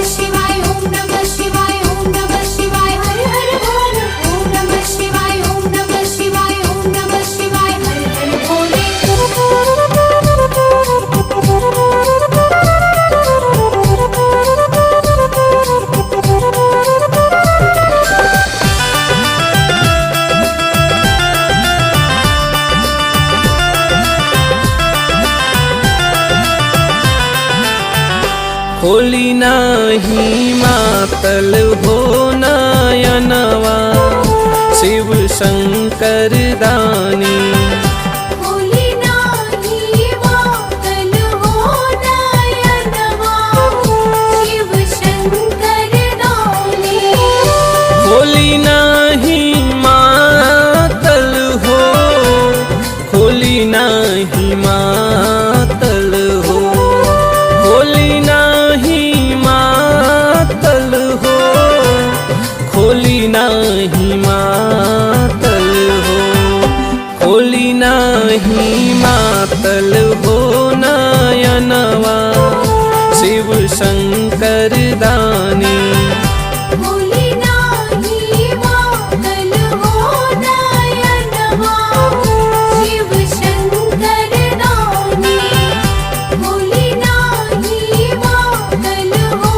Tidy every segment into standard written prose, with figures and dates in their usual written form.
शिवाय ओम नमः शिवाय ओम नमः शिवाय हर हर बोल ओम नमः शिवाय ओम नमः शिवाय ओम नमः शिवाय हर हर बोले। खोली नाही मातल हो नयनवा शिव शंकर दानी। खोली नाही मातल हो नयनवा शिव शंकर दानी। खोली नाही मातल हो, खोली नाही मातल हो, खोली नाही मातल हो, खोली नाही मातल हो, खोली नाही मातल हो नयनवा शिव शंकर दानी। खोली नाही मातल हो नयनवा शिव शंकर दानी। खोली नाही मातल हो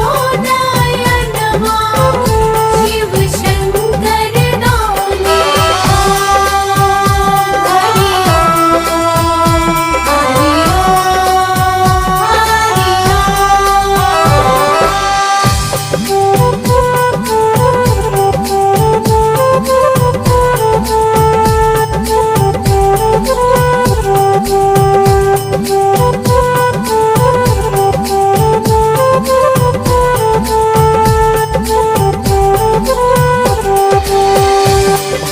नयनवा शिव शंकर दानी।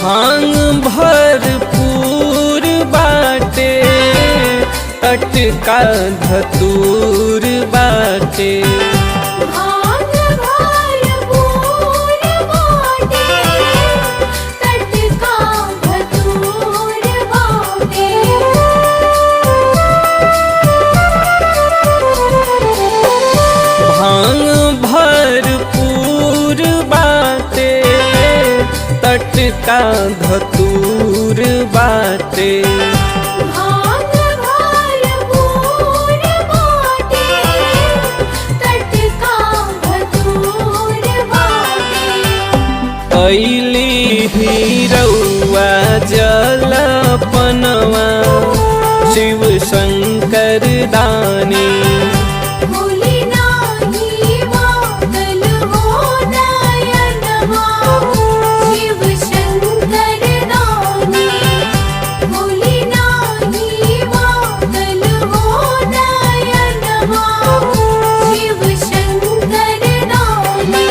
भांग भरपूर बाटे टटका धतूर बाटे। भांग भरपूर बाटे टटका धतूर बाटे। भांग भरपूर बाटे टटका धतूर बाटे। भांग भरपूर बाटे टटका धतूर बाटे। कैली हिरौआ जलपनवा शिव शंकर दानी। खोली नाही मातल हो नयनवा शिव शंकर दानी। खोली नाही मातल हो नयनवा शिव शंकर दानी।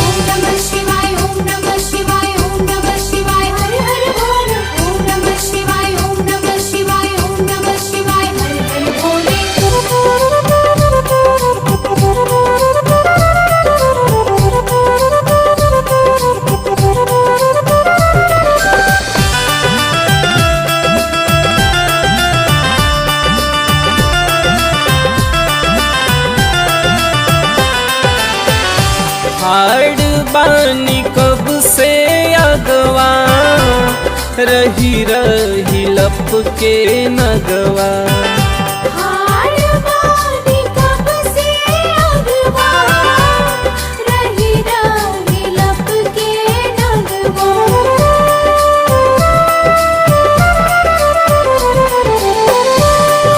ओम नमः शिवाय ओम नमः शिवाय ओम नमः शिवाय हर हर बोल ओम नमः शिवाय ओम नमः शिवाय ओम नमः शिवाय हर हर बोले। हाड़ बानी कब से अगवा रही रही लपके नगवा। हाड़ बानी कब से अगवा रही रही लपके नगवा।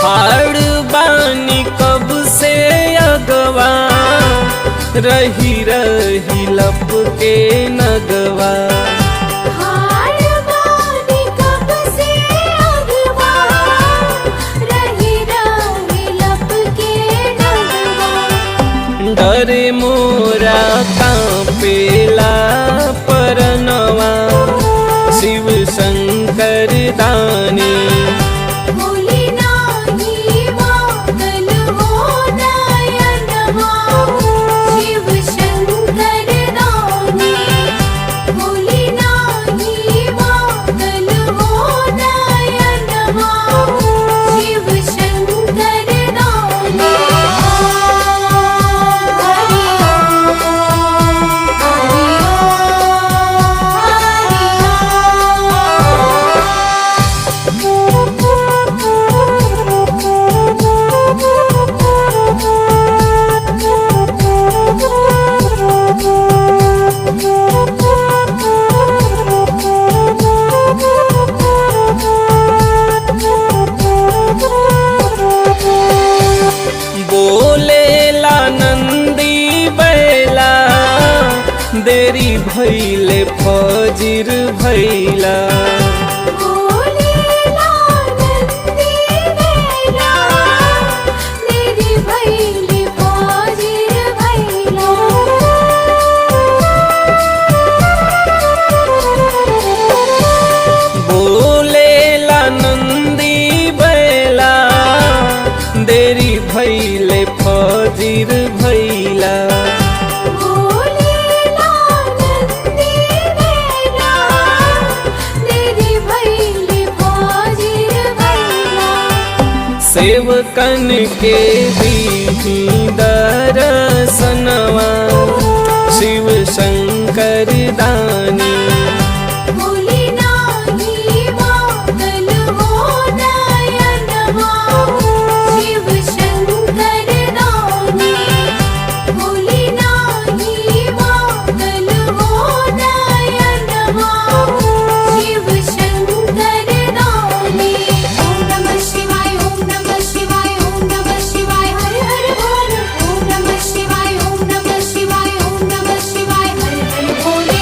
हाड़ बानी कब से अगवा रही रही लपके नगवा। हाड़ बानी कब से अगवा रही रही लपके नगवा। डरे मोरा कांपेला परनवा शिव शंकर दानी। खोली नाही मातल हो नयनवा शिव शंकर दानी। खोली नाही मातल हो नयनवा शिव शंकर दानी। देरी भैले फजीर भैला बोलेला नंदी बैला देरी भइले फजीर भइला बोलेला नंदी बैला देरी भैले फजीर भैला बोलेला नंदी बैला देरी भइले फजीर भइला सेवकन के दीही दरसनवा शिव शंकर दानी भोली नाही मातल हो नयनवा शिव शंकर दानी भोली नाही मातल हो नयनवा शिव शंकर दानी ओम नमः शिवाय ओम नमः शिवाय ओम नमः शिवाय हर हर बोल ओम नमः शिवाय ओम नमः शिवाय ओम नमः शिवाय हर हर भोले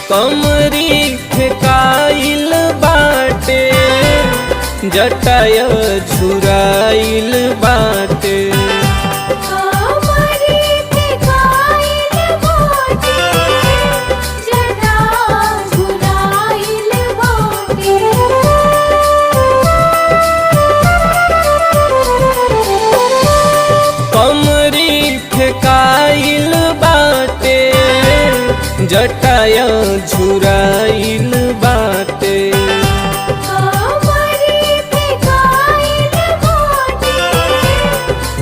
कमरी फेकाइल बाटे जटाय झुराइल बाटे कामरी फेकाइल बाटे जटा झुराइल बाटे कमरी फेकाइल बाटे जटाय झुराइल बाटे कामरी फेकाइल बाटे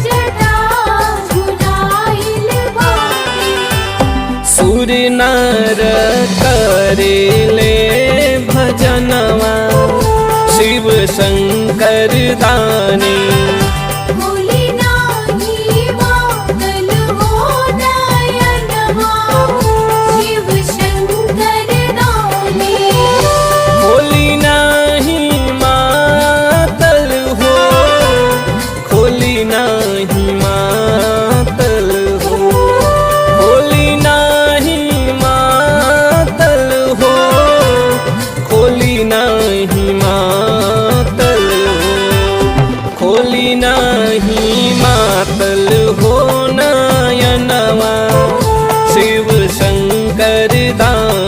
जटा झुराइल बाटे सूर्य नर करेले भजनवा शिव शंकर दानी भोली नाही मातल हो नयनवा शिव शंकर दानी खोली नाही मातल हो खोली नाही मातल हो खोली नाही मातल हो खोली नाही मातल हो खोली नाही मातल हो नयनवा शिव शंकर दानी